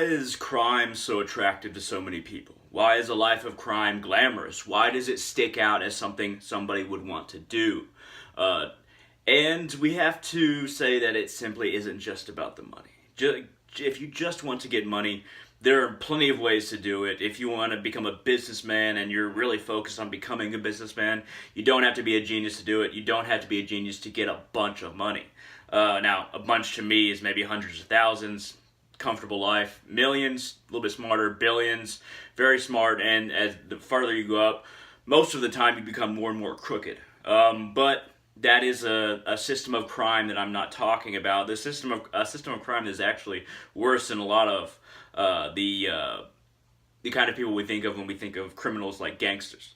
is crime so attractive to so many people? Why is a life of crime glamorous? Why does it stick out as something somebody would want to do? Uh, and we have to say that it simply isn't just about the money. If you just want to get money, there are plenty of ways to do it. If you want to become a businessman and you're really focused on becoming a businessman, you don't have to be a genius to do it. You don't have to be a genius to get a bunch of money. Now, a bunch to me is maybe hundreds of thousands, comfortable life, millions, a little bit smarter, billions, very smart, and as the farther you go up, most of the time you become more and more crooked. But that is a system of crime that I'm not talking about. The system of crime is actually worse than a lot of the kind of people we think of when we think of criminals like gangsters.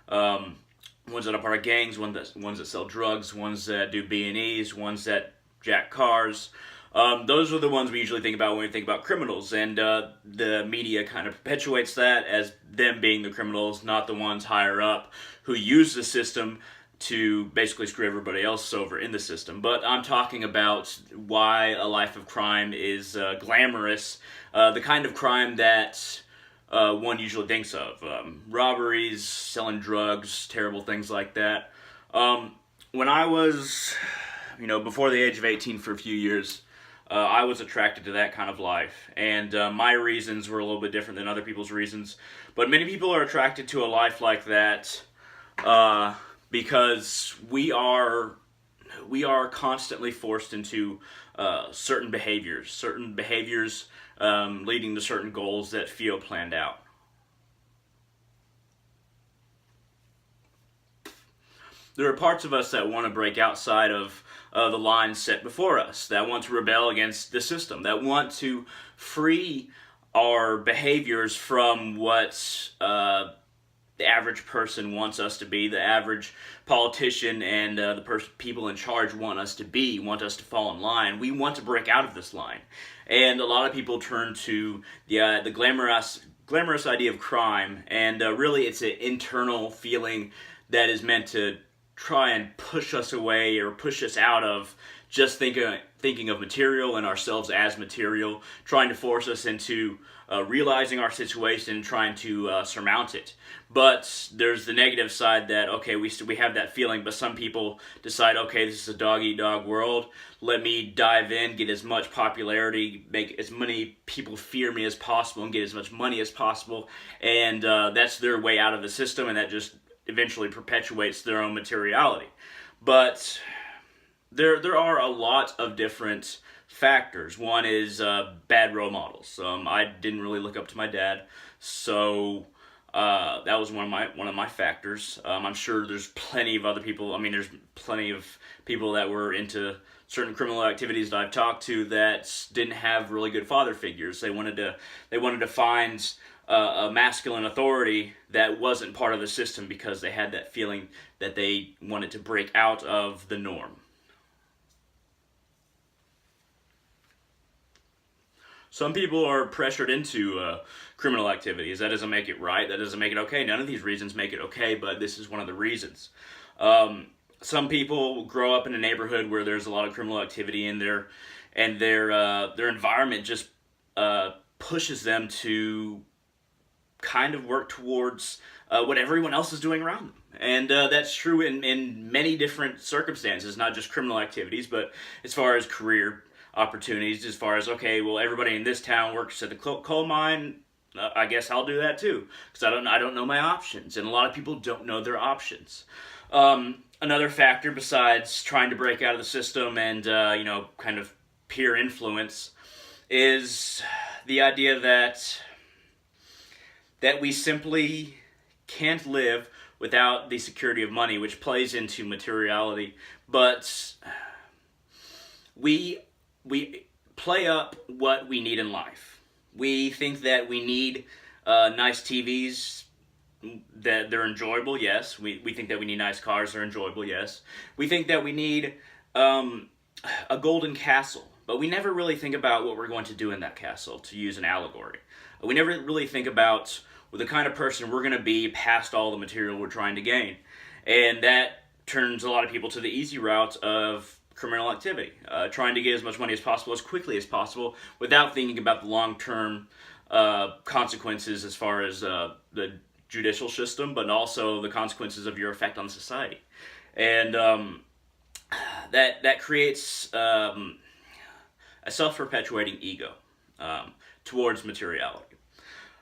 Ones that are part of gangs, ones that sell drugs, ones that do B&Es, ones that jack cars. Those are the ones we usually think about when we think about criminals, and the media kind of perpetuates that as them being the criminals, not the ones higher up who use the system to basically screw everybody else over in the system. But I'm talking about why a life of crime is glamorous, the kind of crime that one usually thinks of. Robberies, selling drugs, terrible things like that. When I was, before the age of 18 for a few years, I was attracted to that kind of life, and my reasons were a little bit different than other people's reasons. But many people are attracted to a life like that because we are constantly forced into certain behaviors leading to certain goals that feel planned out. There are parts of us that want to break outside of the lines set before us, that want to rebel against the system, that want to free our behaviors from what the average person wants us to be, the average politician and the people in charge want us to fall in line. We want to break out of this line. And a lot of people turn to the glamorous idea of crime, and really it's an internal feeling that is meant to try and push us away or push us out of just thinking of material and ourselves as material, trying to force us into realizing our situation and trying to surmount it. But there's the negative side that, okay, we have that feeling, but some people decide, okay, this is a dog-eat-dog world. Let me dive in, get as much popularity, make as many people fear me as possible, and get as much money as possible. And that's their way out of the system, and that just eventually perpetuates their own materiality. But there are a lot of different factors. One is bad role models. I didn't really look up to my dad, so that was one of my factors. I'm sure there's plenty of other people. There's plenty of people that were into certain criminal activities that I've talked to that didn't have really good father figures. They wanted to find a masculine authority that wasn't part of the system because they had that feeling that they wanted to break out of the norm. Some people are pressured into criminal activities. That doesn't make it right. That doesn't make it okay. None of these reasons make it okay, but this is one of the reasons. Some people grow up in a neighborhood where there's a lot of criminal activity, and their environment just pushes them to kind of work towards what everyone else is doing around them. And that's true in many different circumstances, not just criminal activities, but as far as career opportunities, as far as, okay, well, everybody in this town works at the coal mine, I guess I'll do that too, because I don't know my options, and a lot of people don't know their options. Another factor besides trying to break out of the system and kind of peer influence is the idea that we simply can't live without the security of money, which plays into materiality. But we play up what we need in life. We think that we need nice TVs, that they're enjoyable, yes. We think that we need nice cars, they're enjoyable, yes. We think that we need a golden castle, but we never really think about what we're going to do in that castle, to use an allegory. We never really think about the kind of person we're going to be past all the material we're trying to gain. And that turns a lot of people to the easy route of criminal activity, trying to get as much money as possible as quickly as possible without thinking about the long-term consequences as far as the judicial system, but also the consequences of your effect on society. And that creates a self-perpetuating ego towards materiality.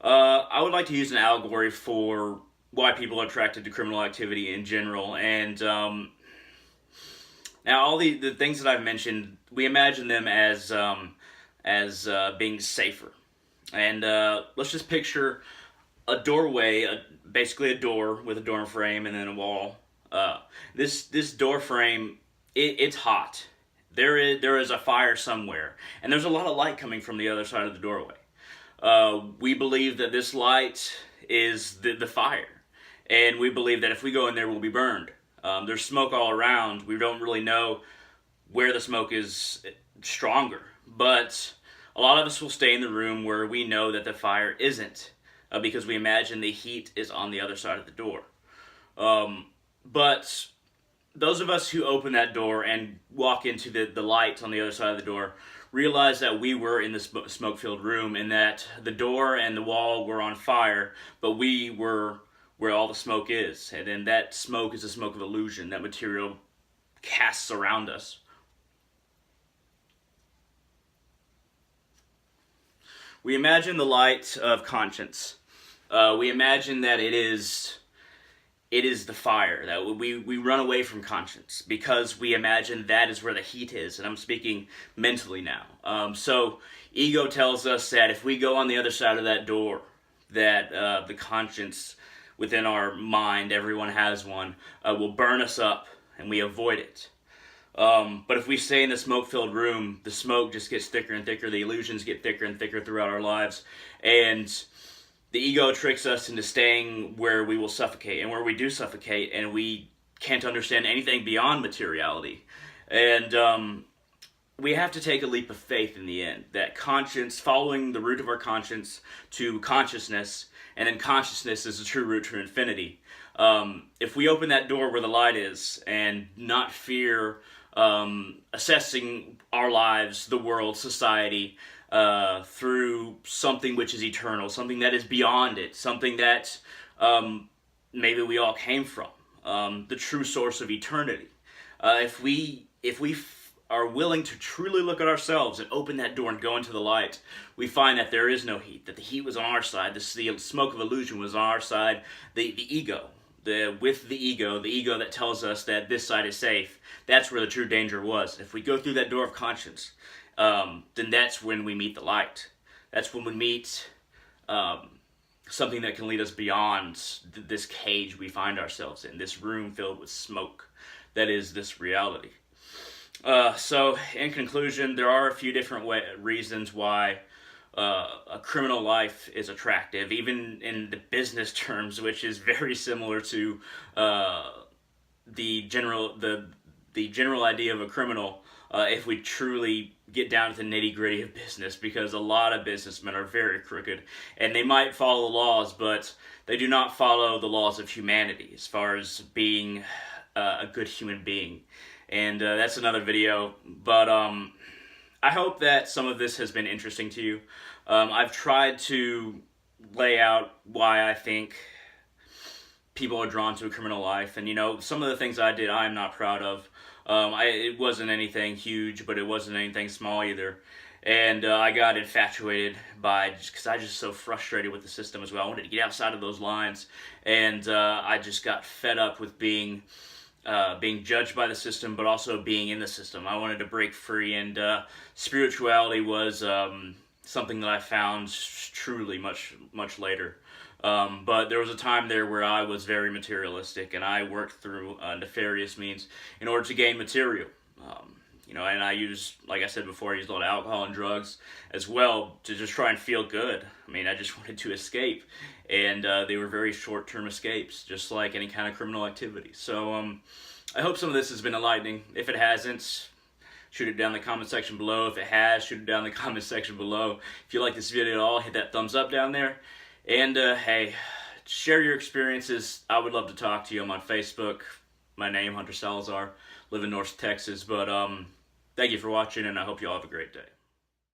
I would like to use an allegory for why people are attracted to criminal activity in general. And now all the things that I've mentioned, we imagine them as being safer. And let's just picture a doorway, basically a door with a door frame and then a wall. This door frame, it's hot. There is a fire somewhere, and there's a lot of light coming from the other side of the doorway. We believe that this light is the fire, and we believe that if we go in there, we'll be burned. There's smoke all around. We don't really know where the smoke is stronger, but a lot of us will stay in the room where we know that the fire isn't, because we imagine the heat is on the other side of the door. But those of us who open that door and walk into the light on the other side of the door realize that we were in the smoke-filled room, and that the door and the wall were on fire, but we were where all the smoke is. And then that smoke is a smoke of illusion that material casts around us. We imagine the light of conscience. We imagine that it is the fire, that we run away from conscience because we imagine that is where the heat is. And I'm speaking mentally now. So ego tells us that if we go on the other side of that door, that the conscience within our mind, everyone has one, will burn us up, and we avoid it. But if we stay in the smoke-filled room, the smoke just gets thicker and thicker, the illusions get thicker and thicker throughout our lives, and the ego tricks us into staying where we will suffocate, and where we do suffocate, and we can't understand anything beyond materiality. And we have to take a leap of faith in the end, that conscience, following the root of our conscience to consciousness, and then consciousness is the true route to infinity. If we open that door where the light is, and not fear assessing our lives, the world, society, through something which is eternal, something that is beyond it, something that maybe we all came from, the true source of eternity. If we are willing to truly look at ourselves and open that door and go into the light, we find that there is no heat, that the heat was on our side, the smoke of illusion was on our side, the ego. With the ego that tells us that this side is safe, that's where the true danger was. If we go through that door of conscience, then that's when we meet the light. That's when we meet something that can lead us beyond this cage we find ourselves in, this room filled with smoke that is this reality. So, in conclusion, there are a few different reasons why a criminal life is attractive, even in the business terms, which is very similar to the general idea of a criminal. If we truly get down to the nitty-gritty of business, because a lot of businessmen are very crooked, and they might follow the laws, but they do not follow the laws of humanity as far as being a good human being. And that's another video, but I hope that some of this has been interesting to you. I've tried to lay out why I think people are drawn to a criminal life, and some of the things I did I'm not proud of. It wasn't anything huge, but it wasn't anything small either. And I got infatuated because I just so frustrated with the system as well. I wanted to get outside of those lines, and I just got fed up with being judged by the system, but also being in the system. I wanted to break free, and spirituality was something that I found truly much later. But there was a time there where I was very materialistic, and I worked through nefarious means in order to gain material. And I used, like I said before, I used a lot of alcohol and drugs as well to just try and feel good. I just wanted to escape, and they were very short-term escapes, just like any kind of criminal activity. So I hope some of this has been enlightening. If it hasn't, shoot it down in the comment section below. If it has, shoot it down in the comment section below. If you like this video at all, hit that thumbs up down there. And hey, share your experiences. I would love to talk to you. I'm on Facebook, my name, Hunter Salazar, live in North Texas. But thank you for watching, and I hope you all have a great day.